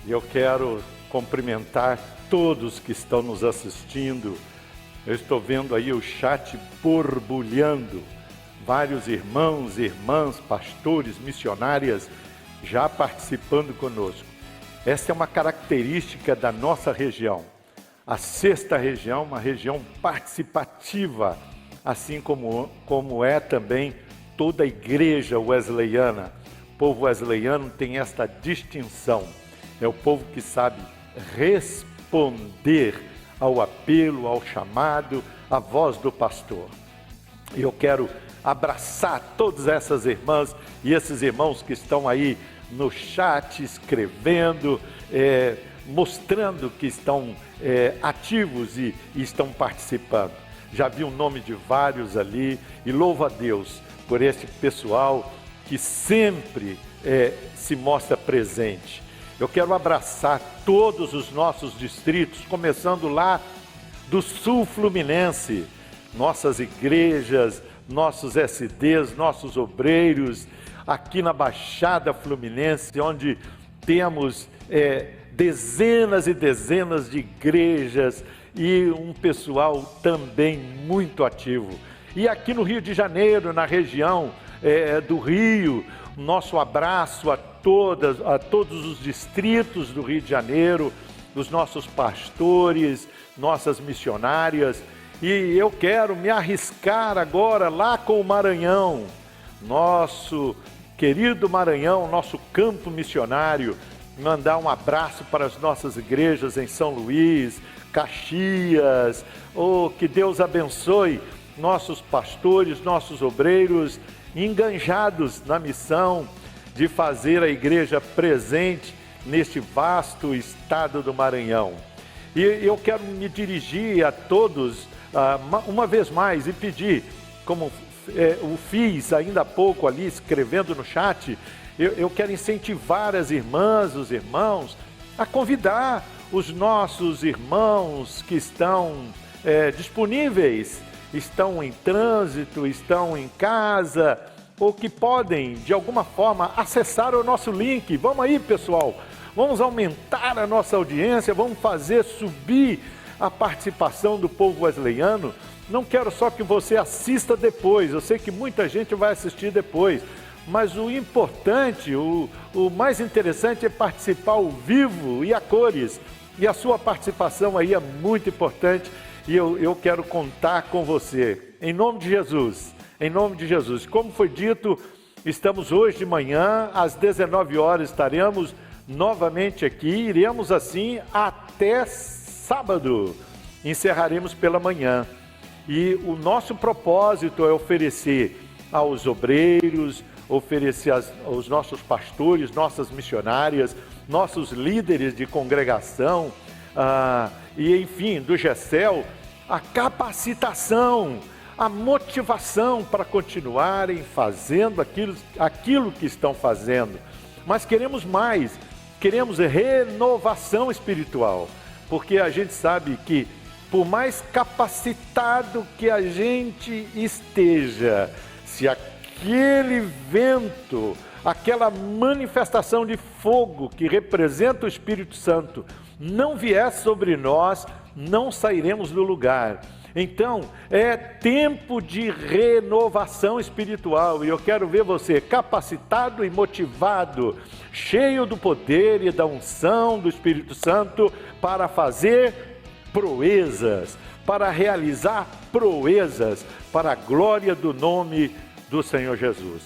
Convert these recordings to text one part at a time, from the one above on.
Eu quero cumprimentar todos que estão nos assistindo. Eu estou vendo aí o chat borbulhando. Vários irmãos, irmãs, pastores, missionárias já participando conosco. Essa é uma característica da nossa região. A sexta região, uma região participativa, assim como é também toda a igreja wesleyana. O povo wesleyano tem esta distinção. É o povo que sabe responder ao apelo, ao chamado, à voz do pastor. E eu quero abraçar todas essas irmãs e esses irmãos que estão aí no chat, escrevendo, mostrando que estão ativos e estão participando. Já vi o nome de vários ali e louvo a Deus por esse pessoal que sempre se mostra presente. Eu quero abraçar todos os nossos distritos, começando lá do sul fluminense, nossas igrejas, nossos SDs, nossos obreiros, aqui na Baixada Fluminense, onde temos dezenas e dezenas de igrejas e um pessoal também muito ativo. E aqui no Rio de Janeiro, na região do Rio, nosso abraço a todos os distritos do Rio de Janeiro, os nossos pastores, nossas missionárias. E eu quero me arriscar agora lá com o Maranhão, nosso querido Maranhão, nosso campo missionário, mandar um abraço para as nossas igrejas em São Luís, Caxias. Que Deus abençoe nossos pastores, nossos obreiros, enganjados na missão de fazer a igreja presente neste vasto estado do Maranhão. E eu quero me dirigir a todos uma vez mais e pedir, como o fiz ainda há pouco ali escrevendo no chat, eu quero incentivar as irmãs, os irmãos, a convidar os nossos irmãos que estão disponíveis, estão em trânsito, estão em casa, ou que podem, de alguma forma, acessar o nosso link. Vamos aí, pessoal, vamos aumentar a nossa audiência, vamos fazer subir a participação do povo wesleyano. Não quero só que você assista depois, eu sei que muita gente vai assistir depois, mas o importante, o mais interessante é participar ao vivo e a cores, e a sua participação aí é muito importante, e eu quero contar com você, em nome de Jesus, em nome de Jesus. Como foi dito, estamos hoje de manhã, às 19 horas, estaremos novamente aqui, iremos assim até sábado, encerraremos pela manhã. E o nosso propósito é oferecer aos obreiros, oferecer aos nossos pastores, nossas missionárias, nossos líderes de congregação, e enfim, do GECEL, a capacitação, a motivação para continuarem fazendo aquilo que estão fazendo. Mas queremos mais, queremos renovação espiritual, porque a gente sabe que por mais capacitado que a gente esteja, se aquele vento, aquela manifestação de fogo que representa o Espírito Santo não vier sobre nós, não sairemos do lugar. Então, é tempo de renovação espiritual, e eu quero ver você capacitado e motivado, cheio do poder e da unção do Espírito Santo para fazer proezas, para realizar proezas, para a glória do nome do Senhor Jesus.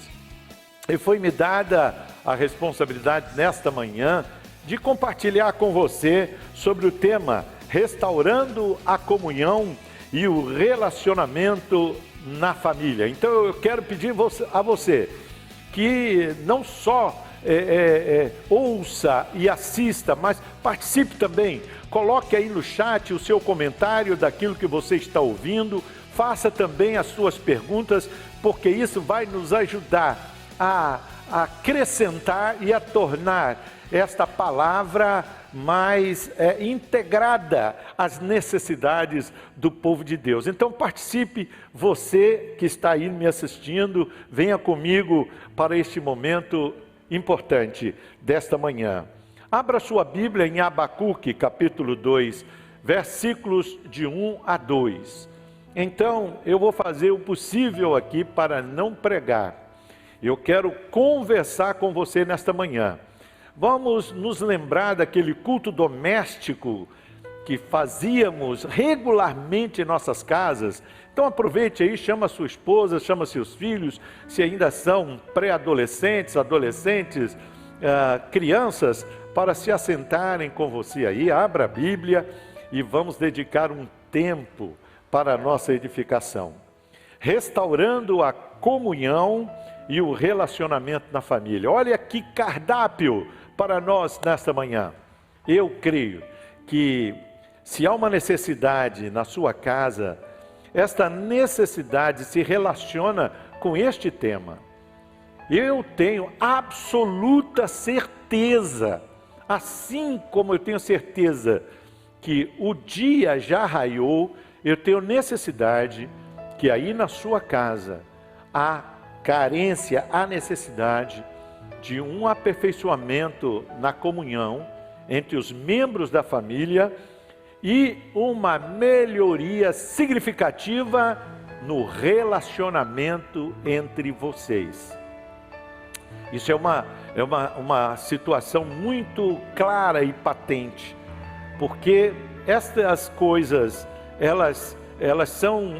E foi-me dada a responsabilidade nesta manhã de compartilhar com você sobre o tema Restaurando a Comunhão e o Relacionamento na Família. Então eu quero pedir a você que não só ouça e assista, mas participe também. Coloque aí no chat o seu comentário daquilo que você está ouvindo, faça também as suas perguntas, porque isso vai nos ajudar a acrescentar e a tornar esta palavra mais integrada às necessidades do povo de Deus. Então participe, você que está aí me assistindo, venha comigo para este momento importante desta manhã. Abra sua Bíblia em Abacuque, capítulo 2, versículos de 1 a 2. Então, eu vou fazer o possível aqui para não pregar. Eu quero conversar com você nesta manhã. Vamos nos lembrar daquele culto doméstico que fazíamos regularmente em nossas casas. Então aproveite aí, chama sua esposa, chama seus filhos, se ainda são pré-adolescentes, adolescentes, crianças, para se assentarem com você aí. Abra a Bíblia e vamos dedicar um tempo para a nossa edificação. Restaurando a comunhão e o relacionamento na família. Olha que cardápio para nós nesta manhã. Eu creio que se há uma necessidade na sua casa, esta necessidade se relaciona com este tema. Eu tenho absoluta certeza, assim como eu tenho certeza que o dia já raiou, eu tenho necessidade que aí na sua casa há carência, há necessidade de um aperfeiçoamento na comunhão entre os membros da família e uma melhoria significativa no relacionamento entre vocês. Isso é uma situação muito clara e patente, porque estas coisas, elas são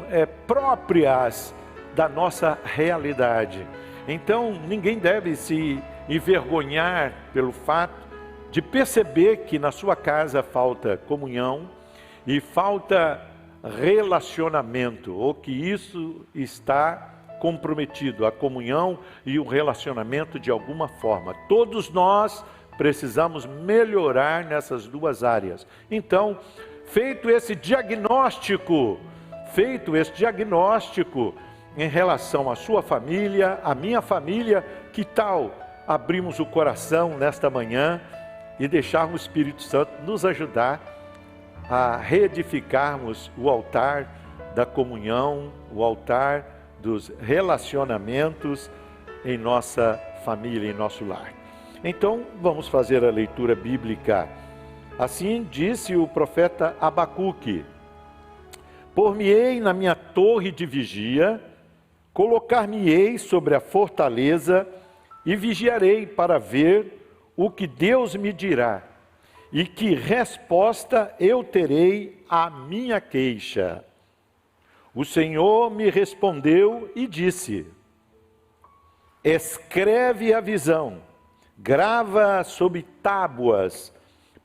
próprias da nossa realidade. Então, ninguém deve se envergonhar pelo fato de perceber que na sua casa falta comunhão e falta relacionamento, ou que isso está comprometido, a comunhão e o relacionamento de alguma forma. Todos nós precisamos melhorar nessas duas áreas. Então, feito esse diagnóstico em relação à sua família, à minha família, que tal abrirmos o coração nesta manhã e deixarmos o Espírito Santo nos ajudar a reedificarmos o altar da comunhão, o altar dos relacionamentos em nossa família, em nosso lar. Então, vamos fazer a leitura bíblica. Assim disse o profeta Abacuque: por-me-ei na minha torre de vigia, colocar-me-ei sobre a fortaleza e vigiarei para ver o que Deus me dirá e que resposta eu terei à minha queixa. O Senhor me respondeu e disse: escreve a visão, grava sobre tábuas,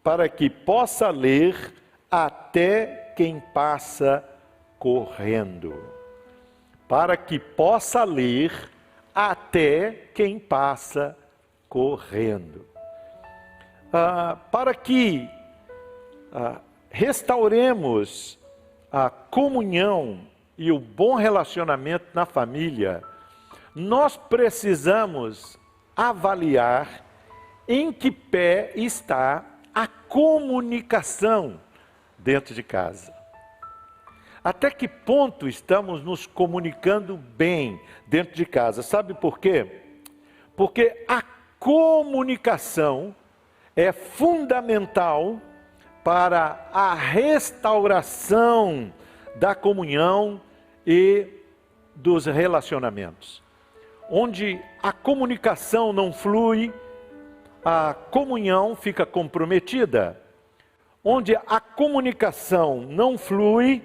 para que possa ler até quem passa correndo. Para que possa ler até quem passa correndo. Para que restauremos a comunhão e o bom relacionamento na família, nós precisamos avaliar em que pé está a comunicação dentro de casa. Até que ponto estamos nos comunicando bem dentro de casa? Sabe por quê? Porque a comunicação é fundamental para a restauração da comunhão e dos relacionamentos. Onde a comunicação não flui, a comunhão fica comprometida. Onde a comunicação não flui,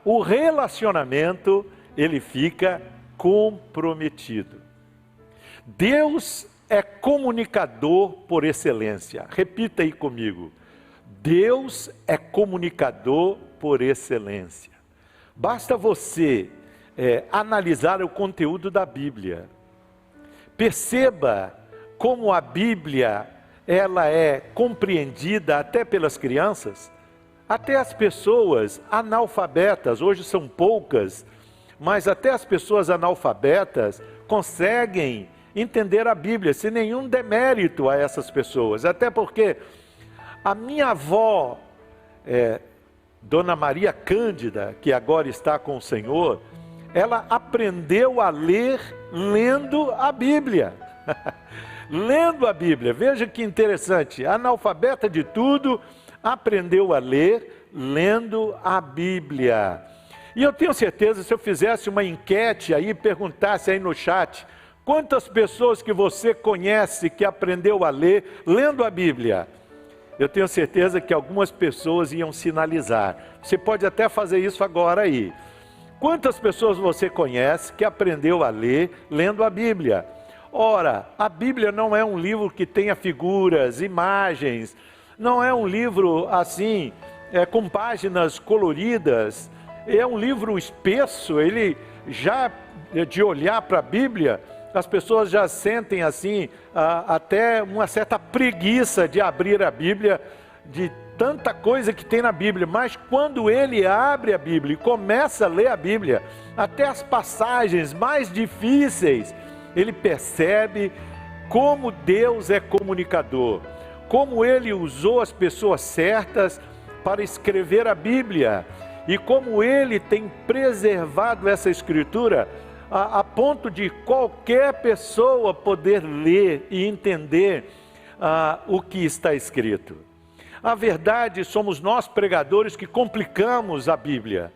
o relacionamento ele fica comprometido. Deus é comunicador por excelência. Repita aí comigo. Deus é comunicador por excelência. Basta você analisar o conteúdo da Bíblia. Perceba como a Bíblia ela é compreendida até pelas crianças, até as pessoas analfabetas, hoje são poucas, mas até as pessoas analfabetas conseguem entender a Bíblia, sem nenhum demérito a essas pessoas, até porque a minha avó, Dona Maria Cândida, que agora está com o Senhor, ela aprendeu a ler lendo a Bíblia. lendo a Bíblia. Veja que interessante, analfabeta de tudo, aprendeu a ler lendo a Bíblia. E eu tenho certeza, se eu fizesse uma enquete aí, perguntasse aí no chat, quantas pessoas que você conhece que aprendeu a ler lendo a Bíblia? Eu tenho certeza que algumas pessoas iam sinalizar. Você pode até fazer isso agora aí. Quantas pessoas você conhece que aprendeu a ler lendo a Bíblia? Ora, a Bíblia não é um livro que tenha figuras, imagens, não é um livro assim, com páginas coloridas, é um livro espesso. Ele já, de olhar para a Bíblia, as pessoas já sentem assim, até uma certa preguiça de abrir a Bíblia, de tanta coisa que tem na Bíblia. Mas quando ele abre a Bíblia e começa a ler a Bíblia, até as passagens mais difíceis, ele percebe como Deus é comunicador, como ele usou as pessoas certas para escrever a Bíblia, e como ele tem preservado essa escritura a ponto de qualquer pessoa poder ler e entender o que está escrito. A verdade, somos nós pregadores que complicamos a Bíblia.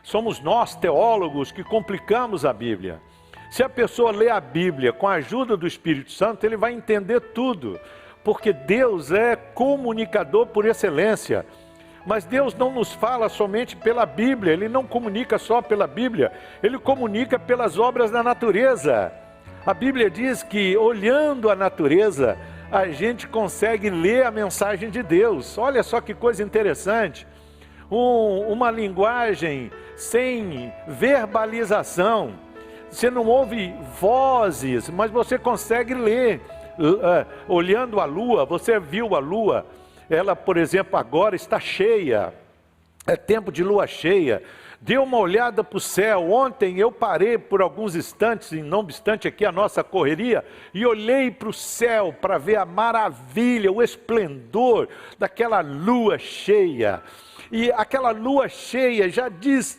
Somos nós teólogos que complicamos a Bíblia. Se a pessoa lê a Bíblia com a ajuda do Espírito Santo, ele vai entender tudo, porque Deus é comunicador por excelência. Mas Deus não nos fala somente pela Bíblia, Ele não comunica só pela Bíblia, Ele comunica pelas obras da natureza. A Bíblia diz que, olhando a natureza, a gente consegue ler a mensagem de Deus. Olha só que coisa interessante, uma linguagem sem verbalização, você não ouve vozes, mas você consegue ler. Olhando a lua, você viu a lua, ela, por exemplo, agora está cheia, é tempo de lua cheia. Dê uma olhada para o céu. Ontem eu parei por alguns instantes, e não obstante aqui a nossa correria, e olhei para o céu para ver a maravilha, o esplendor daquela lua cheia. E aquela lua cheia já diz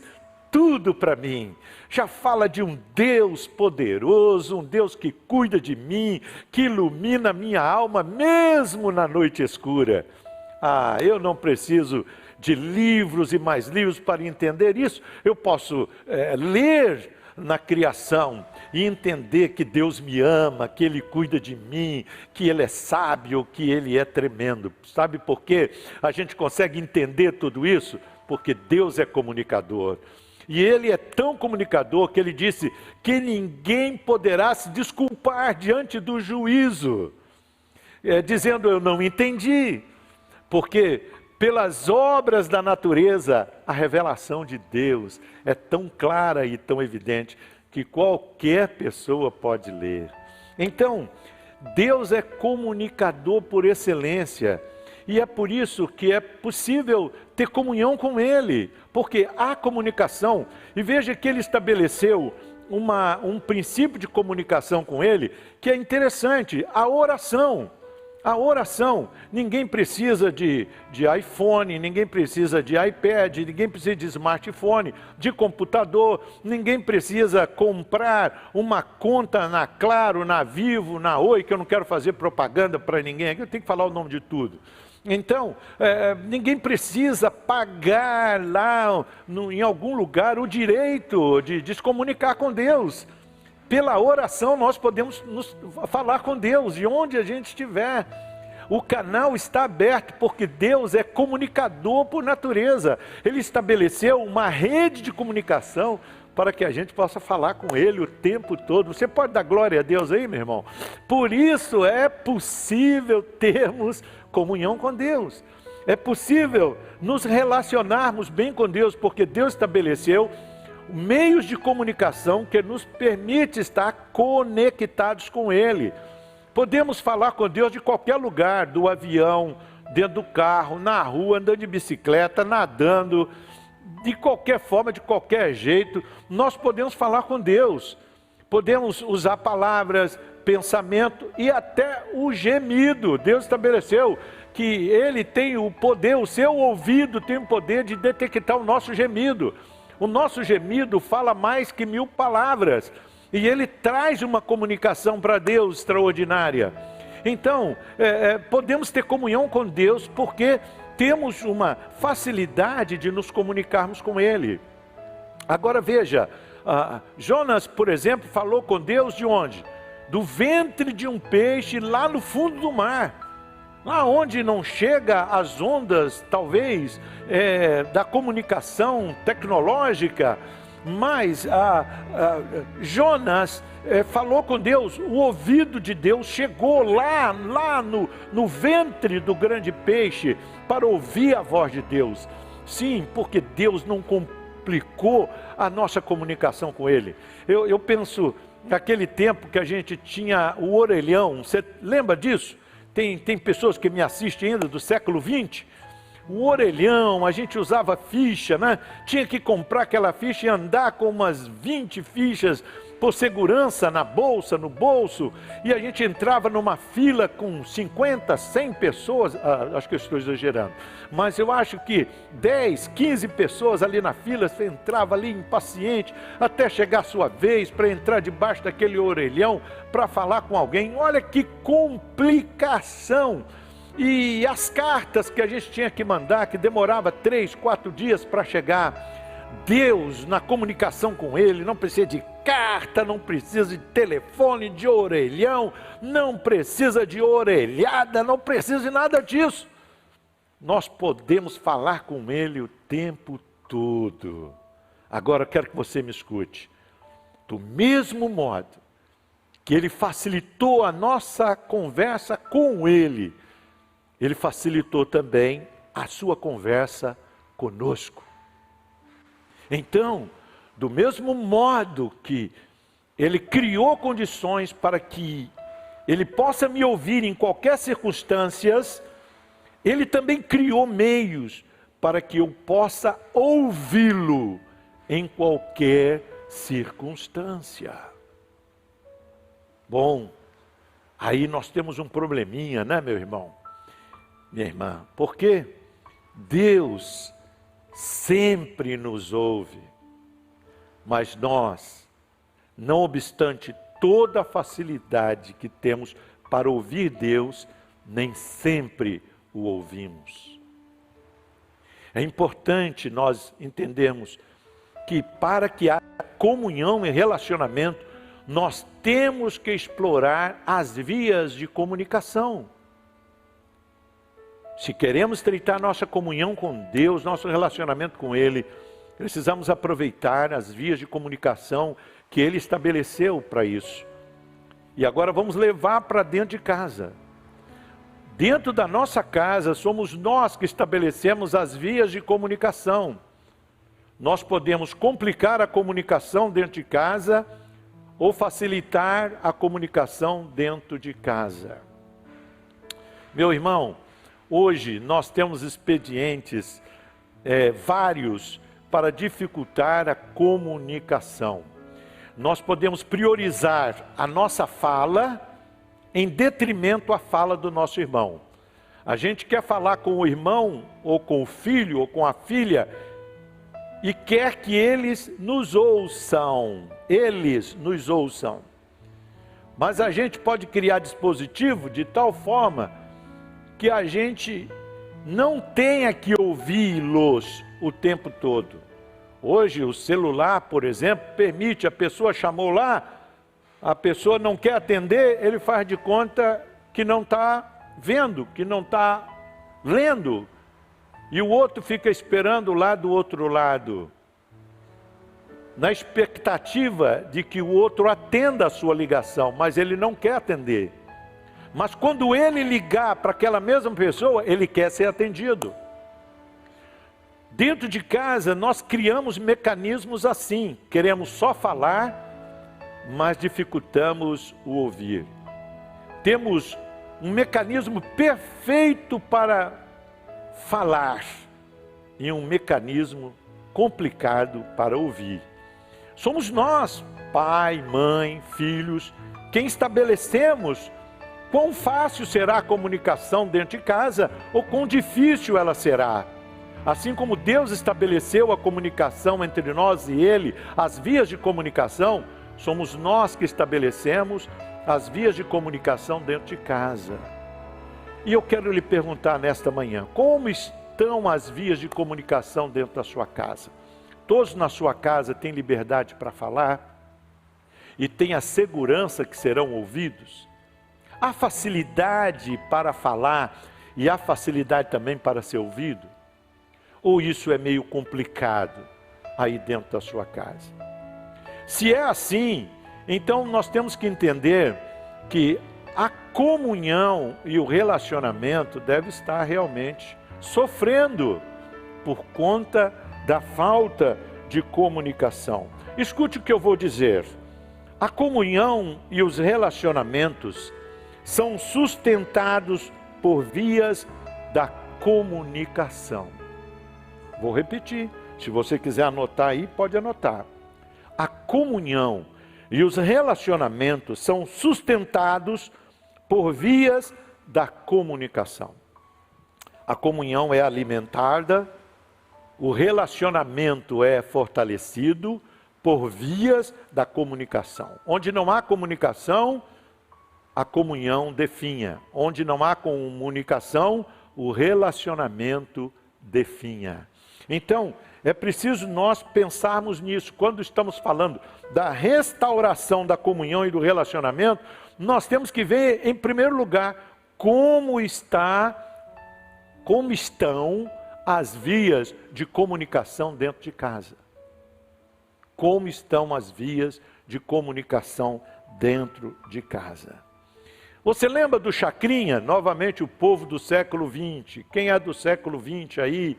tudo para mim, já fala de um Deus poderoso, um Deus que cuida de mim, que ilumina a minha alma mesmo na noite escura. Eu não preciso de livros e mais livros para entender isso. Eu posso ler na criação e entender que Deus me ama, que Ele cuida de mim, que Ele é sábio, que Ele é tremendo. Sabe por quê a gente consegue entender tudo isso? Porque Deus é comunicador. E Ele é tão comunicador que Ele disse que ninguém poderá se desculpar diante do juízo, dizendo: eu não entendi, porque pelas obras da natureza, a revelação de Deus é tão clara e tão evidente que qualquer pessoa pode ler. Então, Deus é comunicador por excelência. E é por isso que é possível ter comunhão com Ele, porque há comunicação. E veja que Ele estabeleceu um princípio de comunicação com Ele, que é interessante: a oração. A oração, ninguém precisa de iPhone, ninguém precisa de iPad, ninguém precisa de smartphone, de computador, ninguém precisa comprar uma conta na Claro, na Vivo, na Oi, que eu não quero fazer propaganda para ninguém aqui, eu tenho que falar o nome de tudo. Então, ninguém precisa pagar lá em algum lugar o direito de se comunicar com Deus. Pela oração nós podemos falar com Deus, de onde a gente estiver. O canal está aberto, porque Deus é comunicador por natureza. Ele estabeleceu uma rede de comunicação para que a gente possa falar com Ele o tempo todo. Você pode dar glória a Deus aí, meu irmão? Por isso é possível termos comunhão com Deus. É possível nos relacionarmos bem com Deus, porque Deus estabeleceu meios de comunicação que nos permite estar conectados com Ele. Podemos falar com Deus de qualquer lugar, do avião, dentro do carro, na rua, andando de bicicleta, nadando, de qualquer forma, de qualquer jeito, nós podemos falar com Deus. Podemos usar palavras, pensamento e até o gemido. Deus estabeleceu que Ele tem o poder, o seu ouvido tem o poder de detectar o nosso gemido. O nosso gemido fala mais que 1000 palavras. E ele traz uma comunicação para Deus extraordinária. Então, podemos ter comunhão com Deus porque temos uma facilidade de nos comunicarmos com Ele. Agora veja, Jonas, por exemplo, falou com Deus de onde? Do ventre de um peixe lá no fundo do mar. Lá onde não chega as ondas, talvez, da comunicação tecnológica. Mas Jonas falou com Deus, o ouvido de Deus chegou lá no ventre do grande peixe para ouvir a voz de Deus. Sim, porque Deus não complicou a nossa comunicação com Ele. Eu penso naquele tempo que a gente tinha o orelhão, você lembra disso? Tem pessoas que me assistem ainda do século XX. O orelhão, a gente usava ficha, né? Tinha que comprar aquela ficha e andar com umas 20 fichas por segurança na bolsa, no bolso. E a gente entrava numa fila com 50, 100 pessoas, acho que eu estou exagerando. Mas eu acho que 10, 15 pessoas ali na fila, você entrava ali impaciente, até chegar a sua vez para entrar debaixo daquele orelhão, para falar com alguém. Olha que complicação! E as cartas que a gente tinha que mandar, que demorava 3, 4 dias para chegar. Deus, na comunicação com Ele, não precisa de carta, não precisa de telefone, de orelhão, não precisa de orelhada, não precisa de nada disso. Nós podemos falar com Ele o tempo todo. Agora eu quero que você me escute. Do mesmo modo que Ele facilitou a nossa conversa com Ele, Ele facilitou também a sua conversa conosco. Então, do mesmo modo que Ele criou condições para que Ele possa me ouvir em qualquer circunstância, Ele também criou meios para que eu possa ouvi-lo em qualquer circunstância. Bom, aí nós temos um probleminha, né, meu irmão? Minha irmã, porque Deus sempre nos ouve, mas nós, não obstante toda a facilidade que temos para ouvir Deus, nem sempre o ouvimos. É importante nós entendermos que para que haja comunhão e relacionamento, nós temos que explorar as vias de comunicação. Se queremos estreitar nossa comunhão com Deus, nosso relacionamento com Ele, precisamos aproveitar as vias de comunicação que Ele estabeleceu para isso. E agora vamos levar para dentro de casa. Dentro da nossa casa, somos nós que estabelecemos as vias de comunicação. Nós podemos complicar a comunicação dentro de casa ou facilitar a comunicação dentro de casa. Meu irmão, hoje nós temos expedientes vários para dificultar a comunicação. Nós podemos priorizar a nossa fala em detrimento à fala do nosso irmão. A gente quer falar com o irmão, ou com o filho, ou com a filha, e quer que eles nos ouçam. Mas a gente pode criar dispositivo de tal forma que a gente não tenha que ouvi-los o tempo todo. Hoje o celular, por exemplo, permite, a pessoa chamou lá, a pessoa não quer atender, ele faz de conta que não está vendo, que não está lendo. E o outro fica esperando lá do outro lado, na expectativa de que o outro atenda a sua ligação, mas ele não quer atender. Mas quando ele ligar para aquela mesma pessoa, ele quer ser atendido. Dentro de casa, nós criamos mecanismos assim. Queremos só falar, mas dificultamos o ouvir. Temos um mecanismo perfeito para falar e um mecanismo complicado para ouvir. Somos nós, pai, mãe, filhos, quem estabelecemos quão fácil será a comunicação dentro de casa ou quão difícil ela será. Assim como Deus estabeleceu a comunicação entre nós e Ele, as vias de comunicação, Somos nós que estabelecemos as vias de comunicação dentro de casa. E eu quero lhe perguntar nesta manhã, como estão as vias de comunicação dentro da sua casa? Todos na sua casa têm liberdade para falar? E têm a segurança que serão ouvidos? Há facilidade para falar e há facilidade também para ser ouvido? Ou isso é meio complicado aí dentro da sua casa? Se é assim, então nós temos que entender que a comunhão e o relacionamento deve estar realmente sofrendo por conta da falta de comunicação. Escute o que eu vou dizer. A comunhão e os relacionamentos são sustentados por vias da comunicação. Vou repetir. Se você quiser anotar aí, pode anotar. A comunhão e os relacionamentos são sustentados por vias da comunicação. A comunhão é alimentada, o relacionamento é fortalecido por vias da comunicação. Onde não há comunicação, a comunhão definha. Onde não há comunicação, o relacionamento definha. Então, é preciso nós pensarmos nisso. Quando estamos falando da restauração da comunhão e do relacionamento, nós temos que ver, em primeiro lugar, como estão as vias de comunicação dentro de casa. Como estão as vias de comunicação dentro de casa. Você lembra do Chacrinha? Novamente o povo do século XX. Quem é do século XX aí?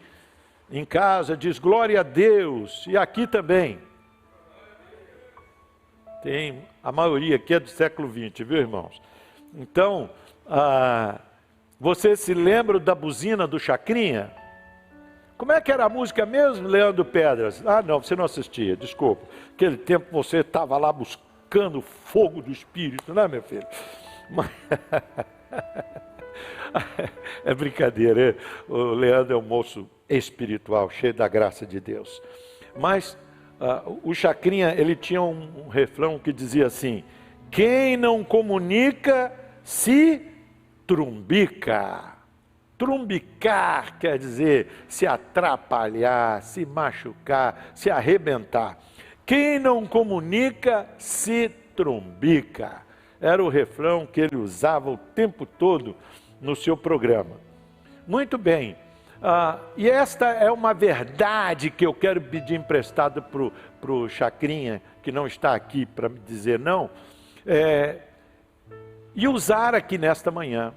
Em casa, diz glória a Deus, e aqui também. Tem, a maioria aqui é do século XX, viu, irmãos? Então, você se lembra da buzina do Chacrinha? Como é que era a música mesmo, Leandro Pedras? Ah, não, você não assistia, desculpa. Aquele tempo você estava lá buscando o fogo do Espírito, né, meu filho? Mas... É brincadeira, o Leandro é um moço espiritual, cheio da graça de Deus. Mas o Chacrinha, ele tinha um refrão que dizia assim: quem não comunica se trumbica. Trumbicar quer dizer se atrapalhar, se machucar, se arrebentar. Quem não comunica se trumbica. Era o refrão que ele usava o tempo todo no seu programa. Muito bem, e esta é uma verdade que eu quero pedir emprestado para o Chacrinha, que não está aqui para me dizer não, e usar aqui nesta manhã.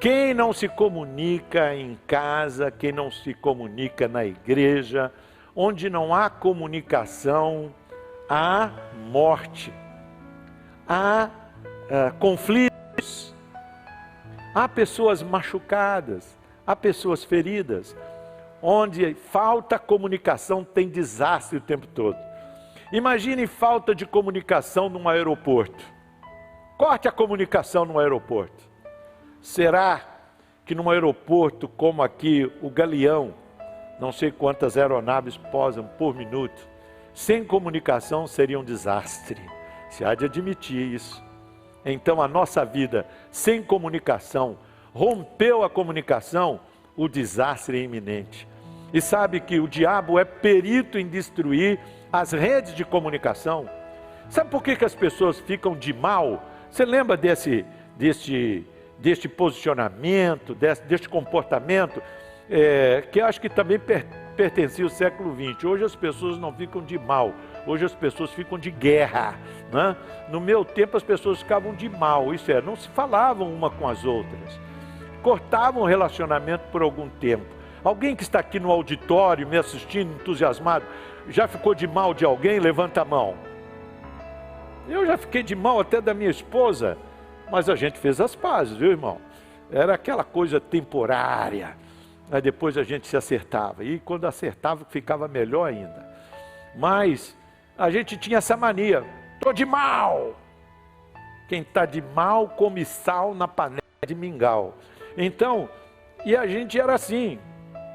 Quem não se comunica em casa, quem não se comunica na igreja, onde não há comunicação, há morte, há conflitos, há pessoas machucadas, há pessoas feridas. Onde falta comunicação tem desastre o tempo todo. Imagine falta de comunicação num aeroporto. Corte a comunicação no aeroporto. Será que num aeroporto como aqui, o Galeão, não sei quantas aeronaves posam por minuto, sem comunicação seria um desastre. Se há de admitir isso. Então a nossa vida sem comunicação, rompeu a comunicação, o desastre é iminente. E sabe que o diabo é perito em destruir as redes de comunicação. Sabe por que as pessoas ficam de mal? Você lembra deste posicionamento, deste comportamento, que acho que também pertencia ao século XX. Hoje as pessoas não ficam de mal, hoje as pessoas ficam de guerra, né? No meu tempo as pessoas ficavam de mal, isso é, não se falavam uma com as outras, cortavam o relacionamento por algum tempo. Alguém que está aqui no auditório me assistindo, entusiasmado, já ficou de mal de alguém? Levanta a mão. Eu já fiquei de mal até da minha esposa, mas a gente fez as pazes, viu, irmão? Era aquela coisa temporária, aí depois a gente se acertava, e quando acertava ficava melhor ainda. Mas a gente tinha essa mania: estou de mal. Quem está de mal come sal na panela de mingau. Então, e a gente era assim,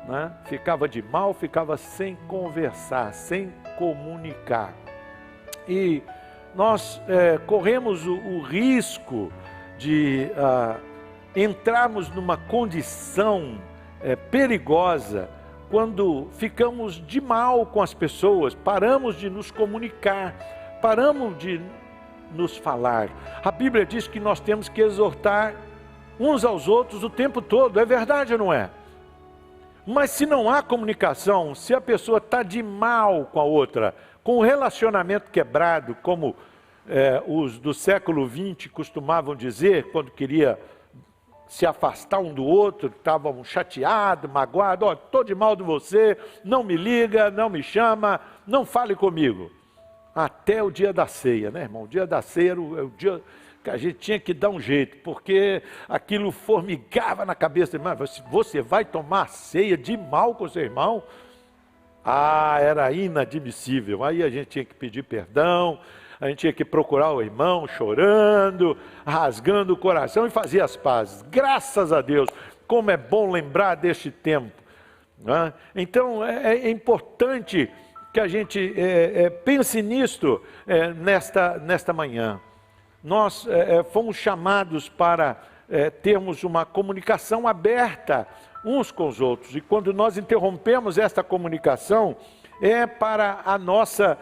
né? Ficava de mal, ficava sem conversar, sem comunicar. E nós corremos o risco de entrarmos numa condição perigosa quando ficamos de mal com as pessoas, paramos de nos comunicar, paramos de nos falar. A Bíblia diz que nós temos que exortar uns aos outros o tempo todo, é verdade ou não é? Mas se não há comunicação, se a pessoa está de mal com a outra, com o relacionamento quebrado, como os do século XX costumavam dizer, quando queria se afastar um do outro, estavam chateados, magoados, estou de mal de você, não me liga, não me chama, não fale comigo. Até o dia da ceia, né, irmão? O dia da ceia era o dia que a gente tinha que dar um jeito, porque aquilo formigava na cabeça. Mas você vai tomar ceia de mal com seu irmão? Era inadmissível. Aí a gente tinha que pedir perdão, a gente tinha que procurar o irmão chorando, rasgando o coração e fazer as pazes. Graças a Deus, como é bom lembrar deste tempo, né? Então é importante que a gente pense nisto nesta manhã. Nós fomos chamados para termos uma comunicação aberta uns com os outros. E quando nós interrompemos esta comunicação, é para a nossa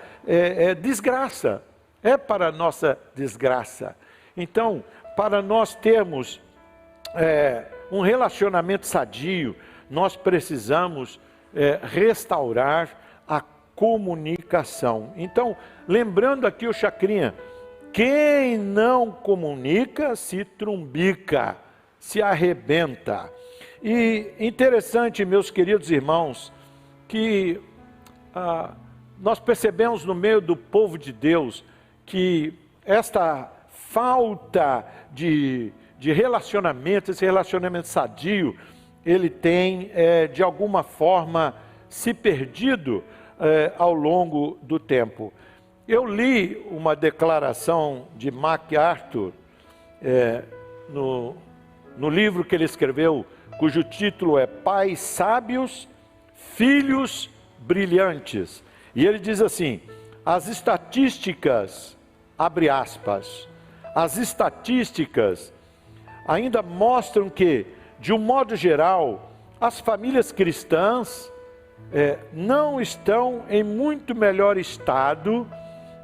desgraça. É para a nossa desgraça. Então, para nós termos um relacionamento sadio, nós precisamos restaurar a comunicação. Então, lembrando aqui o Chacrinha, quem não comunica se trumbica, se arrebenta. E interessante, meus queridos irmãos, que nós percebemos no meio do povo de Deus que esta falta de relacionamento, esse relacionamento sadio, ele tem de alguma forma se perdido ao longo do tempo. Eu li uma declaração de MacArthur no livro que ele escreveu, cujo título é Pais Sábios, Filhos Brilhantes. E ele diz assim: as estatísticas, abre aspas, as estatísticas ainda mostram que, de um modo geral, as famílias cristãs não estão em muito melhor estado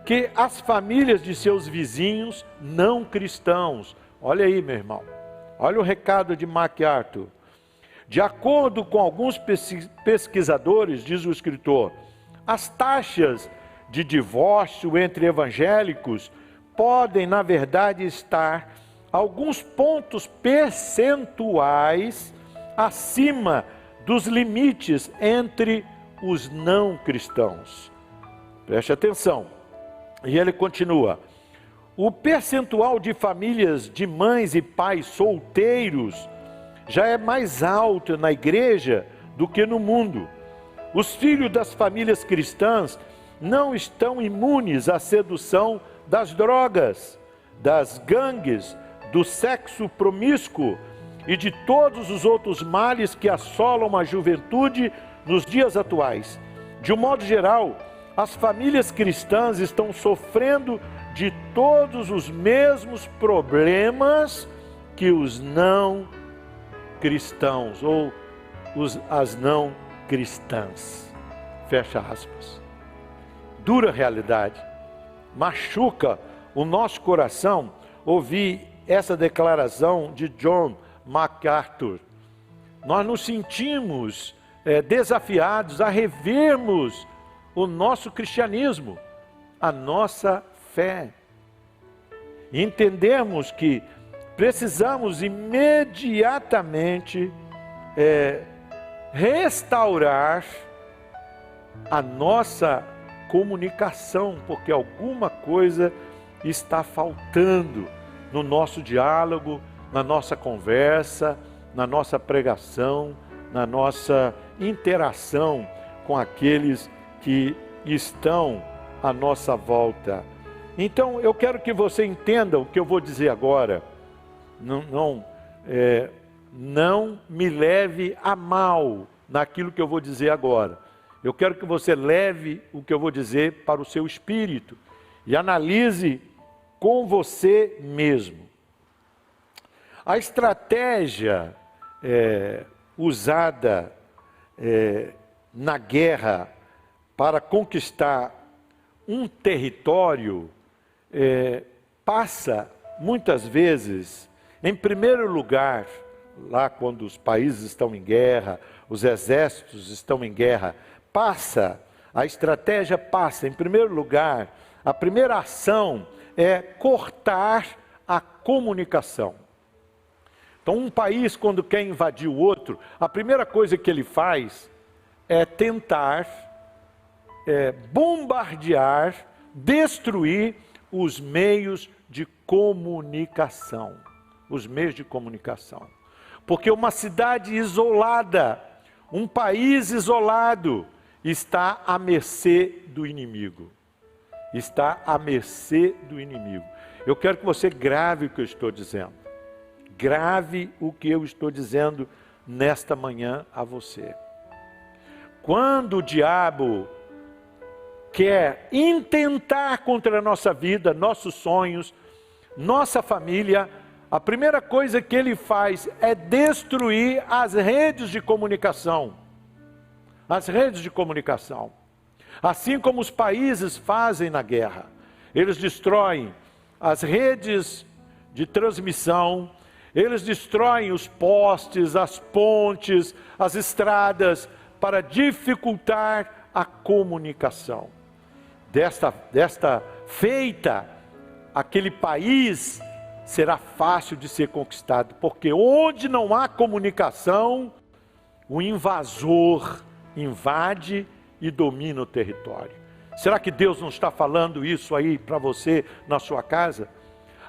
que as famílias de seus vizinhos não cristãos. Olha aí, meu irmão, olha o recado de MacArthur. De acordo com alguns pesquisadores, diz o escritor, as taxas de divórcio entre evangélicos podem, na verdade, estar alguns pontos percentuais acima dos limites entre os não cristãos. Preste atenção. E ele continua: o percentual de famílias de mães e pais solteiros já é mais alto na igreja do que no mundo. Os filhos das famílias cristãs não estão imunes à sedução das drogas, das gangues, do sexo promíscuo e de todos os outros males que assolam a juventude nos dias atuais. De um modo geral, as famílias cristãs estão sofrendo de todos os mesmos problemas que os não cristãos ou as não cristãs. Fecha aspas. Dura realidade. Machuca o nosso coração ouvir essa declaração de John MacArthur. Nós nos sentimos desafiados a revermos o nosso cristianismo, a nossa fé. E entendermos que precisamos imediatamente restaurar a nossa comunicação, porque alguma coisa está faltando no nosso diálogo, na nossa conversa, na nossa pregação, na nossa interação com aqueles que estão à nossa volta. Então, eu quero que você entenda o que eu vou dizer agora. Não me leve a mal naquilo que eu vou dizer agora. Eu quero que você leve o que eu vou dizer para o seu espírito e analise com você mesmo. A estratégia usada na guerra para conquistar um território passa muitas vezes, em primeiro lugar, lá quando os países estão em guerra, os exércitos estão em guerra, a estratégia passa, em primeiro lugar, a primeira ação é cortar a comunicação. Então, um país, quando quer invadir o outro, a primeira coisa que ele faz é tentar bombardear, destruir os meios de comunicação. Os meios de comunicação. Porque uma cidade isolada, um país isolado, está à mercê do inimigo. Está à mercê do inimigo. Eu quero que você grave o que eu estou dizendo. Grave o que eu estou dizendo nesta manhã a você. Quando o diabo quer intentar contra a nossa vida, nossos sonhos, nossa família, a primeira coisa que ele faz é destruir as redes de comunicação. As redes de comunicação. Assim como os países fazem na guerra. Eles destroem as redes de transmissão, eles destroem os postes, as pontes, as estradas, para dificultar a comunicação. Desta feita, aquele país será fácil de ser conquistado, porque onde não há comunicação, o invasor invade e domina o território. Será que Deus não está falando isso aí para você na sua casa?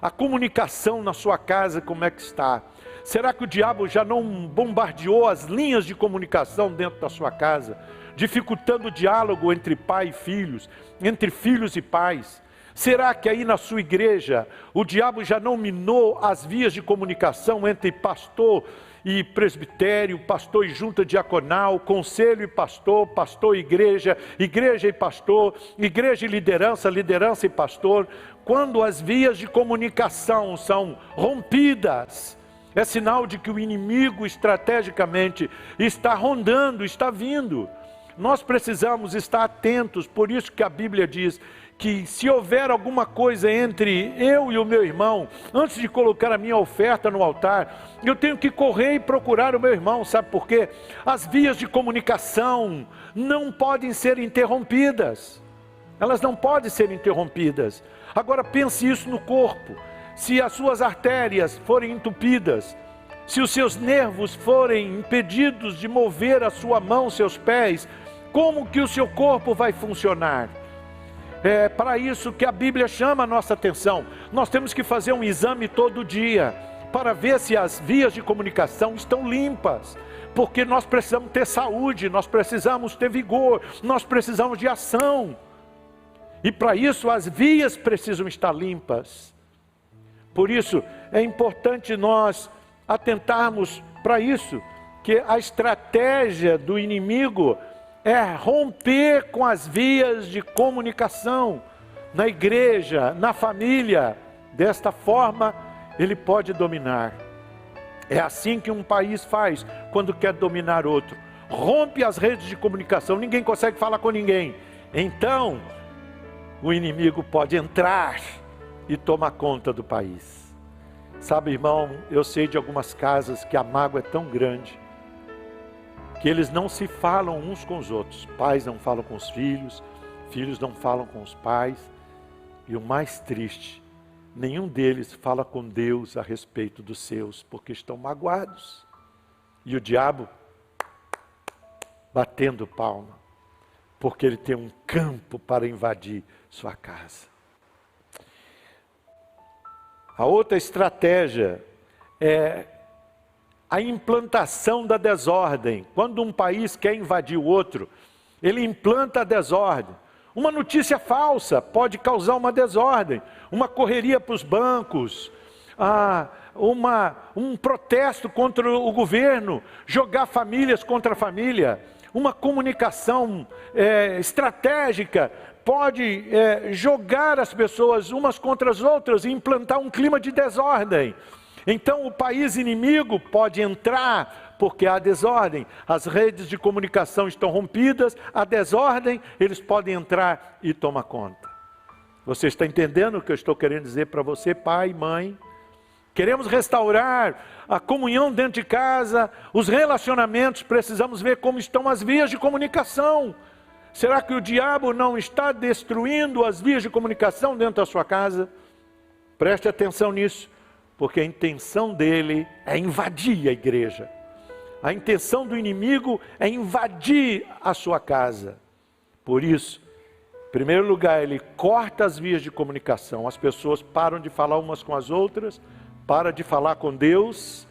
A comunicação na sua casa, como é que está? Será que o diabo já não bombardeou as linhas de comunicação dentro da sua casa, dificultando o diálogo entre pai e filhos, entre filhos e pais? Será que aí na sua igreja o diabo já não minou as vias de comunicação entre pastor e presbitério, pastor e junta diaconal, conselho e pastor, pastor e igreja, igreja e pastor, igreja e liderança, liderança e pastor? Quando as vias de comunicação são rompidas, é sinal de que o inimigo estrategicamente está rondando, está vindo. Nós precisamos estar atentos, por isso que a Bíblia diz que se houver alguma coisa entre eu e o meu irmão, antes de colocar a minha oferta no altar, eu tenho que correr e procurar o meu irmão. Sabe por quê? As vias de comunicação não podem ser interrompidas. Elas não podem ser interrompidas. Agora pense isso no corpo. Se as suas artérias forem entupidas, se os seus nervos forem impedidos de mover a sua mão, seus pés, como que o seu corpo vai funcionar? É para isso que a Bíblia chama a nossa atenção. Nós temos que fazer um exame todo dia, para ver se as vias de comunicação estão limpas, porque nós precisamos ter saúde, nós precisamos ter vigor, nós precisamos de ação, e para isso as vias precisam estar limpas. Por isso é importante nós atentarmos para isso, que a estratégia do inimigo é romper com as vias de comunicação na igreja, na família. Desta forma ele pode dominar. É assim que um país faz quando quer dominar outro. Rompe as redes de comunicação, ninguém consegue falar com ninguém. Então o inimigo pode entrar e tomar conta do país. Sabe, irmão, eu sei de algumas casas que a mágoa é tão grande que eles não se falam uns com os outros. Pais não falam com os filhos, filhos não falam com os pais. E o mais triste, nenhum deles fala com Deus a respeito dos seus, porque estão magoados. E o diabo batendo palma, porque ele tem um campo para invadir sua casa. A outra estratégia é a implantação da desordem. Quando um país quer invadir o outro, ele implanta a desordem. Uma notícia falsa pode causar uma desordem, uma correria para os bancos, um protesto contra o governo, jogar famílias contra a família, uma comunicação estratégica pode jogar as pessoas umas contra as outras e implantar um clima de desordem. Então o país inimigo pode entrar porque há desordem, as redes de comunicação estão rompidas, há desordem, eles podem entrar e tomar conta. Você está entendendo o que eu estou querendo dizer para você, pai e mãe? Queremos restaurar a comunhão dentro de casa, os relacionamentos, precisamos ver como estão as vias de comunicação. Será que o diabo não está destruindo as vias de comunicação dentro da sua casa? Preste atenção nisso, porque a intenção dele é invadir a igreja. A intenção do inimigo é invadir a sua casa. Por isso, em primeiro lugar, ele corta as vias de comunicação. As pessoas param de falar umas com as outras, param de falar com Deus.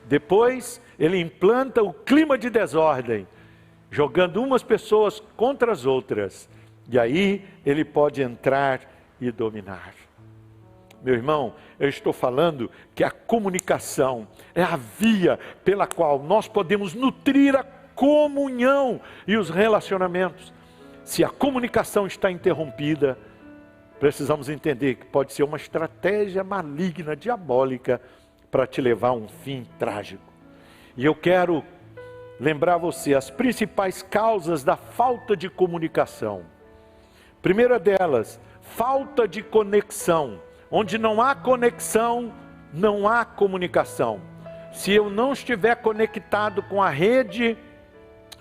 Depois, ele implanta o clima de desordem, jogando umas pessoas contra as outras. E aí, ele pode entrar e dominar. Meu irmão, eu estou falando que a comunicação é a via pela qual nós podemos nutrir a comunhão e os relacionamentos. Se a comunicação está interrompida, precisamos entender que pode ser uma estratégia maligna, diabólica, para te levar a um fim trágico. E eu quero lembrar você as principais causas da falta de comunicação. Primeira delas, falta de conexão. Onde não há conexão, não há comunicação. Se eu não estiver conectado com a rede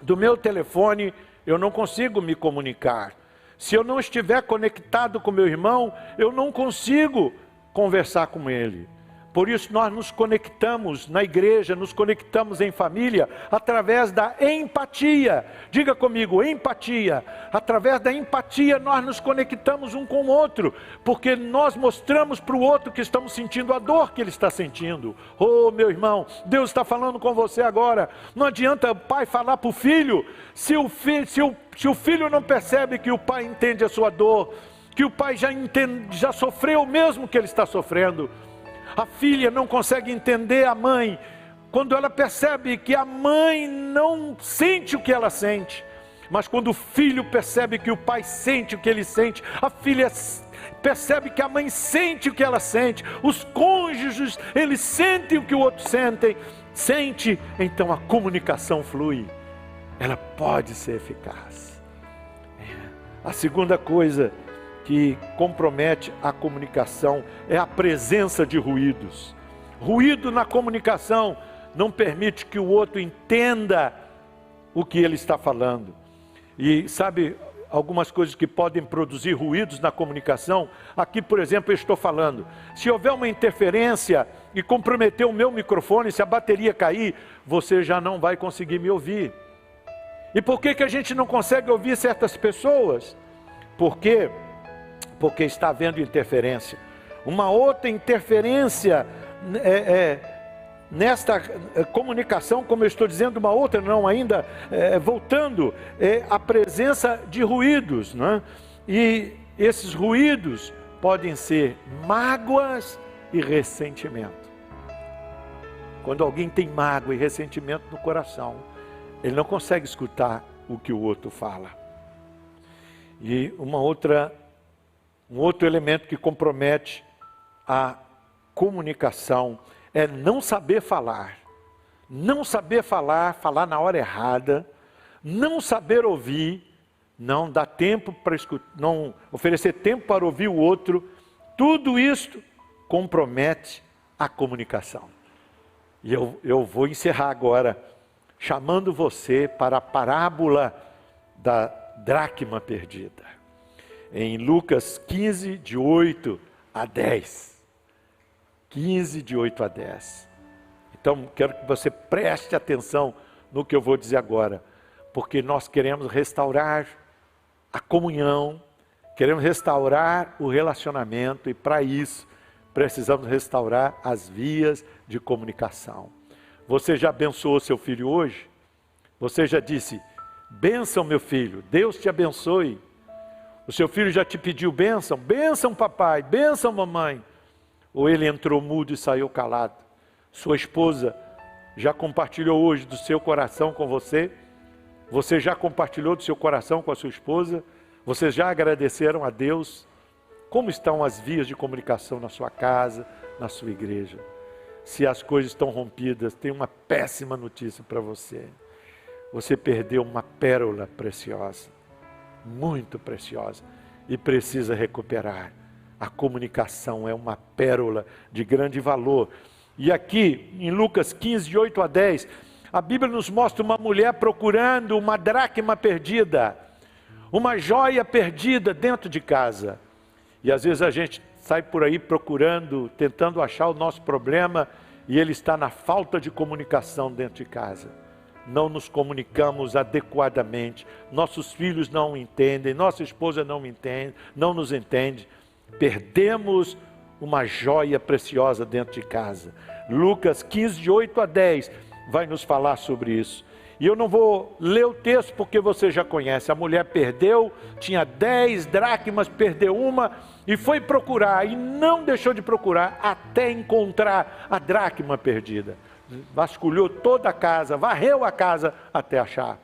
do meu telefone, eu não consigo me comunicar. Se eu não estiver conectado com meu irmão, eu não consigo conversar com ele. Por isso nós nos conectamos na igreja, nos conectamos em família, através da empatia. Diga comigo, empatia. Através da empatia nós nos conectamos um com o outro, porque nós mostramos para o outro que estamos sentindo a dor que ele está sentindo. Oh, meu irmão, Deus está falando com você agora. Não adianta o pai falar para o filho, se o filho não percebe que o pai entende a sua dor, que o pai já sofreu o mesmo que ele está sofrendo. A filha não consegue entender a mãe, quando ela percebe que a mãe não sente o que ela sente. Mas quando o filho percebe que o pai sente o que ele sente, a filha percebe que a mãe sente o que ela sente. Os cônjuges, eles sentem o que o outro sente, então a comunicação flui. Ela pode ser eficaz. A segunda coisa que compromete a comunicação é a presença de ruídos. Ruído na comunicação não permite que o outro entenda o que ele está falando. E sabe algumas coisas que podem produzir ruídos na comunicação? Aqui, por exemplo, eu estou falando. Se houver uma interferência e comprometer o meu microfone, se a bateria cair, você já não vai conseguir me ouvir. E por que a gente não consegue ouvir certas pessoas? Porque está havendo interferência. Uma outra interferência nesta comunicação, como eu estou dizendo, uma outra não ainda, voltando, a presença de ruídos, né? E esses ruídos podem ser mágoas e ressentimento. Quando alguém tem mágoa e ressentimento no coração, ele não consegue escutar o que o outro fala. E um outro elemento que compromete a comunicação é não saber falar. Não saber falar, falar na hora errada, não saber ouvir, não dar tempo para escutar, não oferecer tempo para ouvir o outro. Tudo isso compromete a comunicação. E eu vou encerrar agora chamando você para a parábola da dracma perdida. Em Lucas 15, de 8 a 10. 15, de 8 a 10. Então, quero que você preste atenção no que eu vou dizer agora. Porque nós queremos restaurar a comunhão, queremos restaurar o relacionamento. E para isso, precisamos restaurar as vias de comunicação. Você já abençoou seu filho hoje? Você já disse, bênção meu filho, Deus te abençoe. O seu filho já te pediu bênção? Bênção papai, bênção mamãe. Ou ele entrou mudo e saiu calado? Sua esposa já compartilhou hoje do seu coração com você? Você já compartilhou do seu coração com a sua esposa? Vocês já agradeceram a Deus? Como estão as vias de comunicação na sua casa, na sua igreja? Se as coisas estão rompidas, tem uma péssima notícia para você. Você perdeu uma pérola preciosa, muito preciosa, e precisa recuperar. A comunicação é uma pérola de grande valor. E aqui, em Lucas 15, de 8 a 10, a Bíblia nos mostra uma mulher procurando uma dracma perdida, uma joia perdida dentro de casa. E às vezes a gente sai por aí procurando, tentando achar o nosso problema, e ele está na falta de comunicação dentro de casa. Não nos comunicamos adequadamente, nossos filhos não entendem, nossa esposa não entende, não nos entende. Perdemos uma joia preciosa dentro de casa. Lucas 15, de 8 a 10, vai nos falar sobre isso. E eu não vou ler o texto porque você já conhece. A mulher perdeu, tinha 10 dracmas, perdeu uma e foi procurar, e não deixou de procurar até encontrar a dracma perdida. Vasculhou toda a casa, varreu a casa até achar.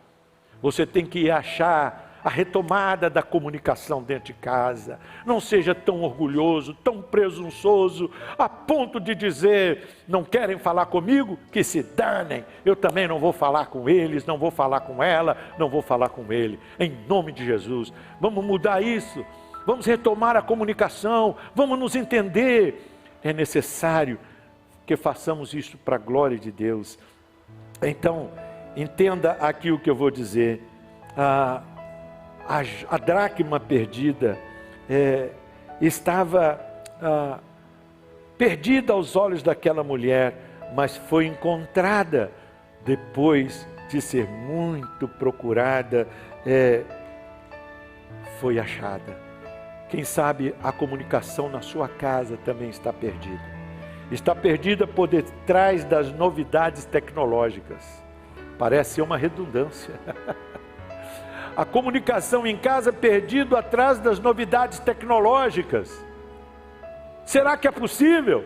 Você tem que achar a retomada da comunicação dentro de casa. Não seja tão orgulhoso, tão presunçoso, a ponto de dizer, não querem falar comigo? Que se danem, eu também não vou falar com eles, não vou falar com ela, não vou falar com ele. Em nome de Jesus, vamos mudar isso, vamos retomar a comunicação, vamos nos entender. É necessário que façamos isso para a glória de Deus. Então, entenda aqui o que eu vou dizer. A dracma perdida estava perdida aos olhos daquela mulher, mas foi encontrada depois de ser muito procurada, foi achada. Quem sabe a comunicação na sua casa também está perdida. Está perdida por detrás das novidades tecnológicas. Parece ser uma redundância. A comunicação em casa perdida atrás das novidades tecnológicas. Será que é possível?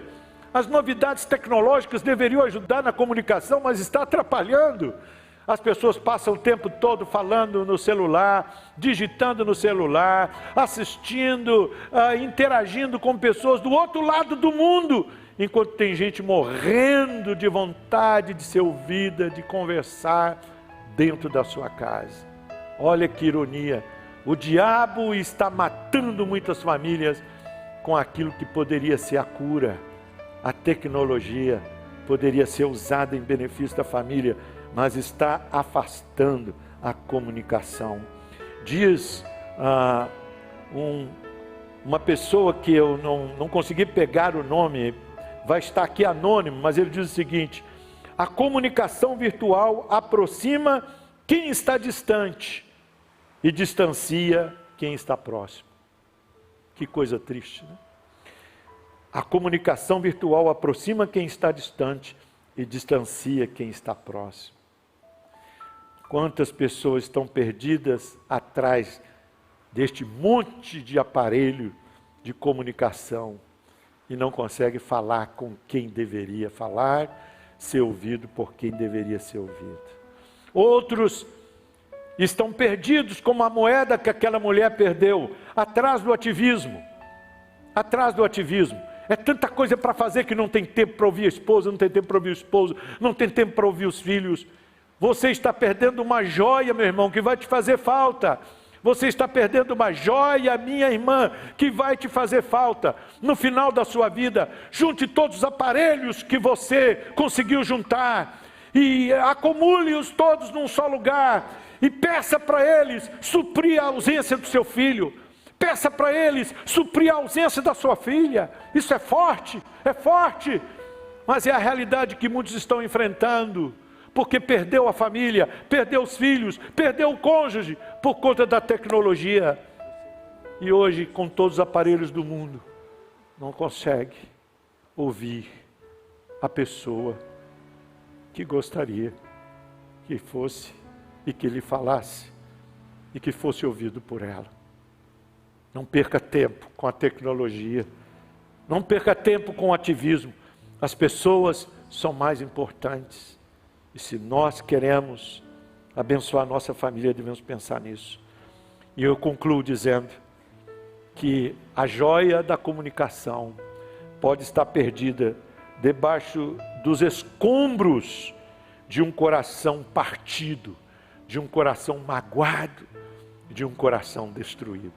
As novidades tecnológicas deveriam ajudar na comunicação, mas está atrapalhando. As pessoas passam o tempo todo falando no celular, digitando no celular, assistindo, interagindo com pessoas do outro lado do mundo, enquanto tem gente morrendo de vontade de ser ouvida, de conversar dentro da sua casa. Olha que ironia, o diabo está matando muitas famílias com aquilo que poderia ser a cura. A tecnologia poderia ser usada em benefício da família, mas está afastando a comunicação. Diz uma pessoa que eu não consegui pegar o nome, vai estar aqui anônimo, mas ele diz o seguinte: a comunicação virtual aproxima quem está distante e distancia quem está próximo. Que coisa triste, né? A comunicação virtual aproxima quem está distante e distancia quem está próximo. Quantas pessoas estão perdidas atrás deste monte de aparelho de comunicação e não conseguem falar com quem deveria falar, ser ouvido por quem deveria ser ouvido. Outros estão perdidos como a moeda que aquela mulher perdeu, atrás do ativismo. Atrás do ativismo. É tanta coisa para fazer que não tem tempo para ouvir a esposa, não tem tempo para ouvir o esposo, não tem tempo para ouvir os filhos. Você está perdendo uma joia, meu irmão, que vai te fazer falta. Você está perdendo uma joia, minha irmã, que vai te fazer falta. No final da sua vida, junte todos os aparelhos que você conseguiu juntar e acumule-os todos num só lugar e peça para eles suprir a ausência do seu filho. Peça para eles suprir a ausência da sua filha. Isso é forte, mas é a realidade que muitos estão enfrentando, porque perdeu a família, perdeu os filhos, perdeu o cônjuge, por conta da tecnologia. E hoje, com todos os aparelhos do mundo, não consegue ouvir a pessoa que gostaria que fosse e que lhe falasse e que fosse ouvido por ela. Não perca tempo com a tecnologia, não perca tempo com o ativismo. As pessoas são mais importantes. E se nós queremos abençoar a nossa família, devemos pensar nisso. E eu concluo dizendo que a joia da comunicação pode estar perdida debaixo dos escombros de um coração partido, de um coração magoado, de um coração destruído.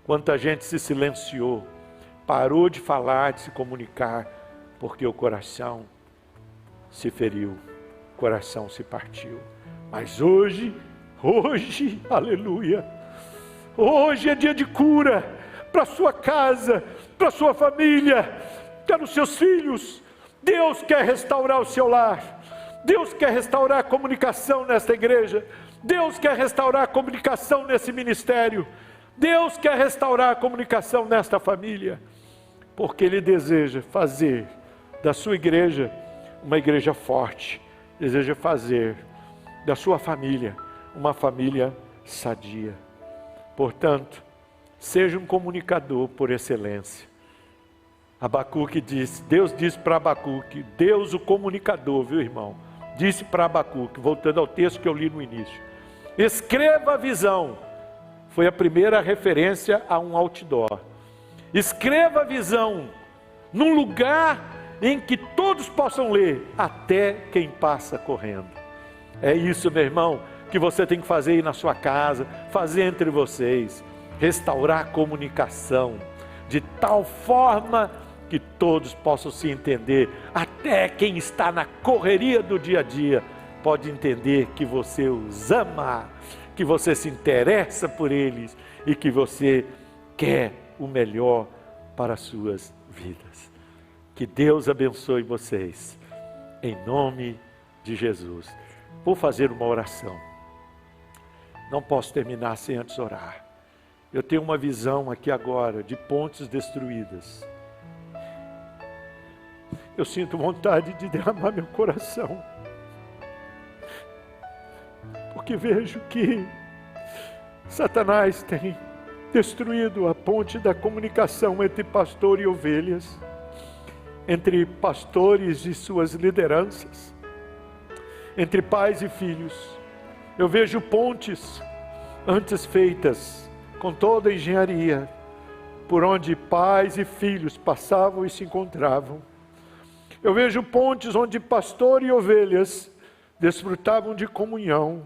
Quanta gente se silenciou, parou de falar, de se comunicar, porque o coração se feriu, o coração se partiu. Mas hoje, aleluia, hoje é dia de cura para sua casa, para sua família, para os seus filhos. Deus quer restaurar o seu lar. Deus quer restaurar a comunicação nesta igreja. Deus quer restaurar a comunicação nesse ministério. Deus quer restaurar a comunicação nesta família, porque Ele deseja fazer da sua igreja uma igreja forte, deseja fazer da sua família uma família sadia. Portanto, seja um comunicador por excelência. Abacuque disse, Deus disse para Abacuque, Deus o comunicador, viu irmão? Disse para Abacuque, voltando ao texto que eu li no início, escreva a visão. Foi a primeira referência a um outdoor. Escreva a visão num lugar em que todos possam ler, até quem passa correndo. É isso, meu irmão, que você tem que fazer aí na sua casa, fazer entre vocês, restaurar a comunicação, de tal forma que todos possam se entender, até quem está na correria do dia a dia, pode entender que você os ama, que você se interessa por eles e que você quer o melhor para as suas vidas. Que Deus abençoe vocês, em nome de Jesus. Vou fazer uma oração. Não posso terminar sem antes orar. Eu tenho uma visão aqui agora de pontes destruídas. Eu sinto vontade de derramar meu coração, porque vejo que Satanás tem destruído a ponte da comunicação entre pastor e ovelhas, entre pastores e suas lideranças, entre pais e filhos. Eu vejo pontes antes feitas com toda a engenharia, por onde pais e filhos passavam e se encontravam. Eu vejo pontes onde pastor e ovelhas desfrutavam de comunhão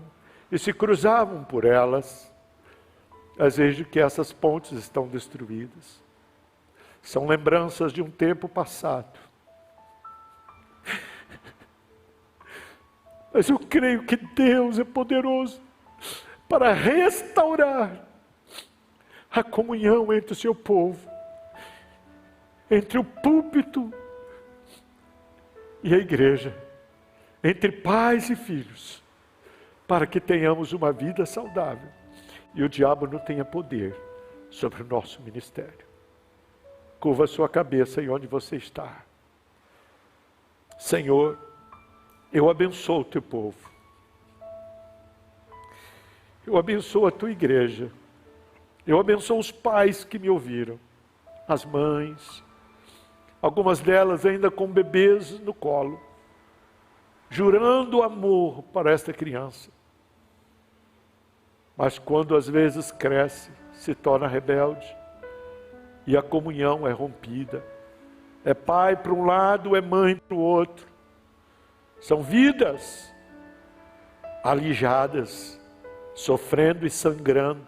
e se cruzavam por elas. Mas vejo que essas pontes estão destruídas. São lembranças de um tempo passado. Mas eu creio que Deus é poderoso para restaurar a comunhão entre o seu povo, entre o púlpito e a igreja, entre pais e filhos, para que tenhamos uma vida saudável e o diabo não tenha poder sobre o nosso ministério. Curva a sua cabeça em onde você está. Senhor, eu abençoo o teu povo. Eu abençoo a tua igreja. Eu abençoo os pais que me ouviram, as mães, algumas delas ainda com bebês no colo, jurando amor para esta criança. Mas quando às vezes cresce, se torna rebelde, e a comunhão é rompida. É pai para um lado, é mãe para o outro. São vidas alijadas, sofrendo e sangrando,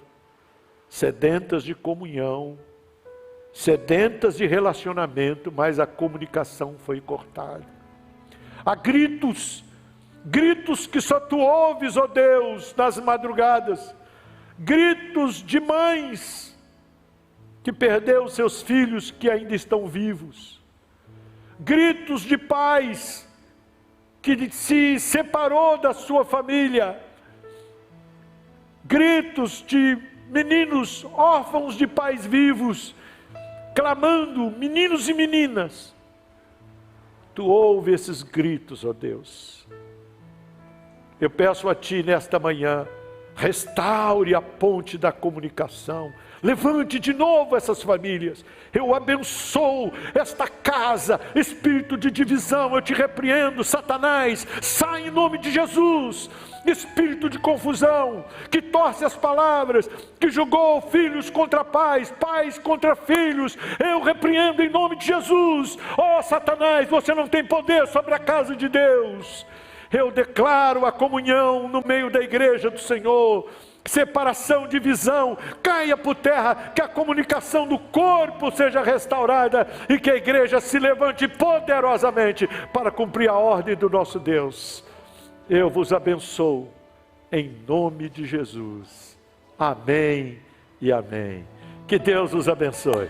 sedentas de comunhão, sedentas de relacionamento, mas a comunicação foi cortada. Há gritos, gritos que só tu ouves, ó Deus, nas madrugadas, gritos de mães que perdeu seus filhos que ainda estão vivos, gritos de pais que se separou da sua família, gritos de meninos órfãos de pais vivos, clamando, meninos e meninas. Tu ouve esses gritos, ó Deus. Eu peço a Ti nesta manhã, restaure a ponte da comunicação, Levante de novo essas famílias. Eu abençoo esta casa. Espírito de divisão, eu te repreendo, Satanás, sai em nome de Jesus. Espírito de confusão, que torce as palavras, que julgou filhos contra pais, pais contra filhos, eu repreendo em nome de Jesus. Ó Satanás, você não tem poder sobre a casa de Deus. Eu declaro a comunhão no meio da igreja do Senhor. Separação, divisão, caia por terra, que a comunicação do corpo seja restaurada e que a igreja se levante poderosamente para cumprir a ordem do nosso Deus. Eu vos abençoo em nome de Jesus. Amém e amém. Que Deus os abençoe.